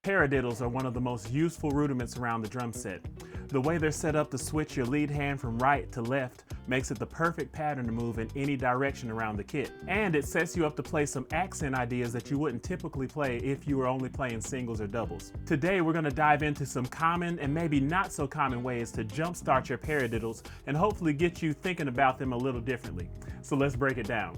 Paradiddles are one of the most useful rudiments around the drum set. The way they're set up to switch your lead hand from right to left makes it the perfect pattern to move in any direction around the kit. And it sets you up to play some accent ideas that you wouldn't typically play if you were only playing singles or doubles. Today we're going to dive into some common and maybe not so common ways to jumpstart your paradiddles and hopefully get you thinking about them a little differently. So let's break it down.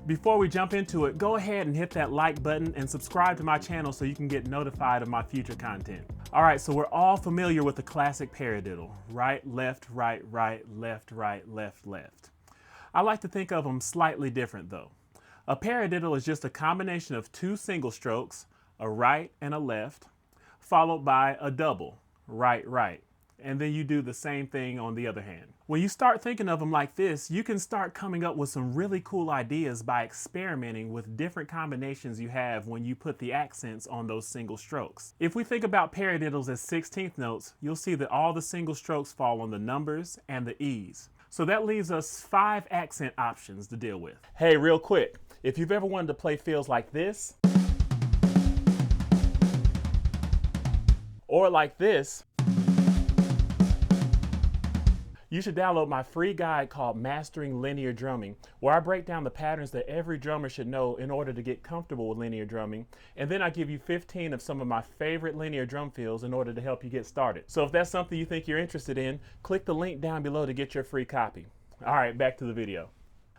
Before we jump into it, go ahead and hit that like button and subscribe to my channel so you can get notified of my future content. All right, so we're all familiar with the classic paradiddle. Right, left, right, left, left. I like to think of them slightly different though. A paradiddle is just a combination of two single strokes, a right and a left, followed by a double, right. And then you do the same thing on the other hand. When you start thinking of them like this, you can start coming up with some really cool ideas by experimenting with different combinations you have when you put the accents on those single strokes. If we think about paradiddles as 16th notes, you'll see that all the single strokes fall on the numbers and the E's. So that leaves us 5 accent options to deal with. Hey, real quick, if you've ever wanted to play fills like this, or like this, you should download my free guide called Mastering Linear Drumming, where I break down the patterns that every drummer should know in order to get comfortable with linear drumming. And then I give you 15 of some of my favorite linear drum fills in order to help you get started. So if that's something you think you're interested in, click the link down below to get your free copy. All right, back to the video.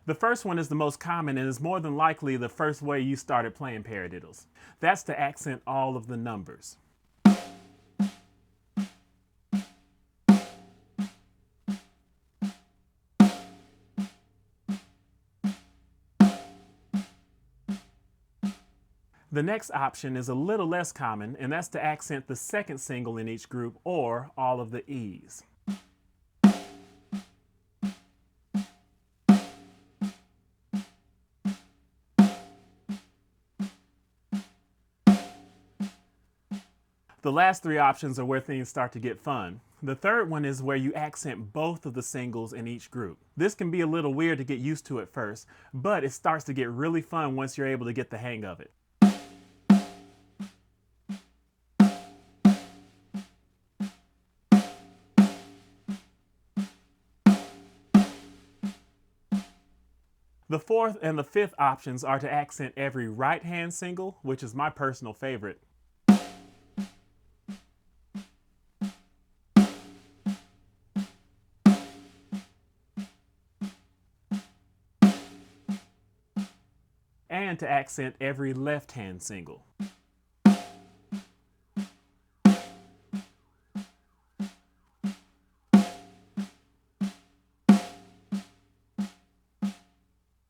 The first one is the most common and is more than likely the first way you started playing paradiddles. That's to accent all of the numbers. The next option is a little less common, and that's to accent the second single in each group or all of the E's. The last 3 options are where things start to get fun. The third one is where you accent both of the singles in each group. This can be a little weird to get used to at first, but it starts to get really fun once you're able to get the hang of it. The fourth and the fifth options are to accent every right hand single, which is my personal favorite. And to accent every left hand single.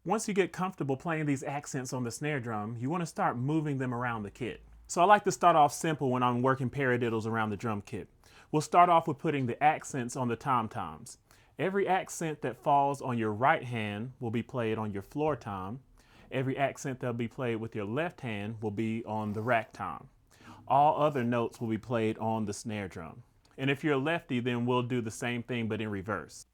Once you get comfortable playing these accents on the snare drum, you want to start moving them around the kit. So I like to start off simple when I'm working paradiddles around the drum kit. We'll start off with putting the accents on the tom-toms. Every accent that falls on your right hand will be played on your floor tom. Every accent that'll be played with your left hand will be on the rack tom. All other notes will be played on the snare drum. And if you're a lefty, then we'll do the same thing but in reverse.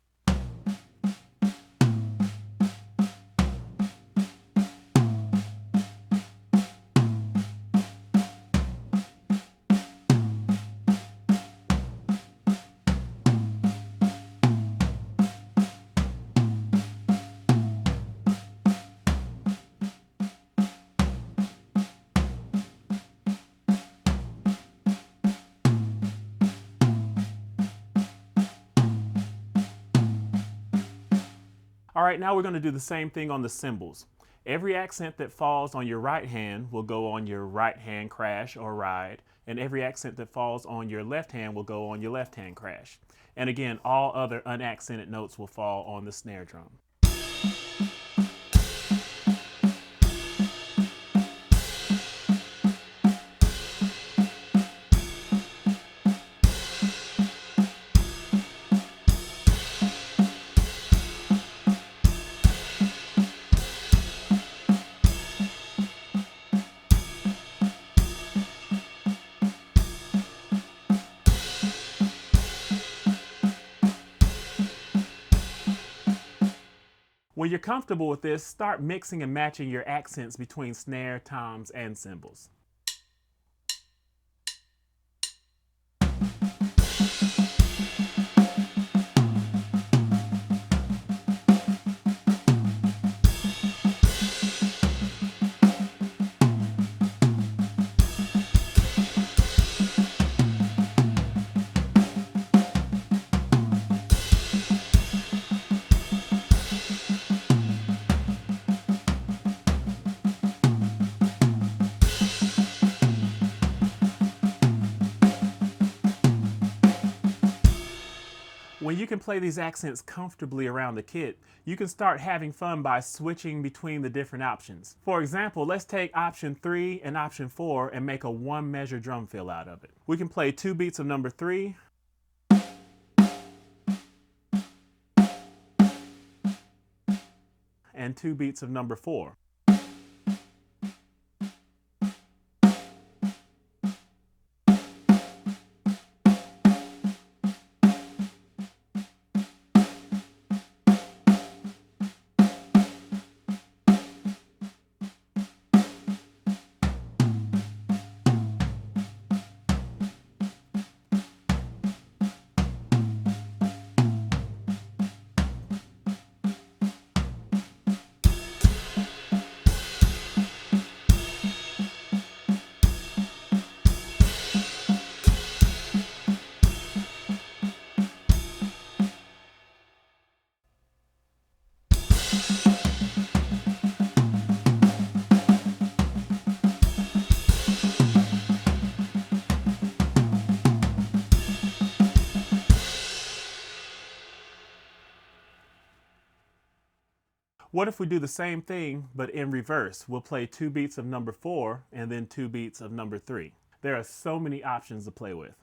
All right, now we're going to do the same thing on the cymbals. Every accent that falls on your right hand will go on your right hand crash or ride, and every accent that falls on your left hand will go on your left hand crash. And again, all other unaccented notes will fall on the snare drum. When you're comfortable with this, start mixing and matching your accents between snare, toms, and cymbals. When you can play these accents comfortably around the kit, you can start having fun by switching between the different options. For example, let's take option 3 and option 4 and make a one measure drum fill out of it. We can play 2 beats of number 3, and 2 beats of number 4. What if we do the same thing, but in reverse? We'll play 2 beats of number 4 and then 2 beats of number 3. There are so many options to play with.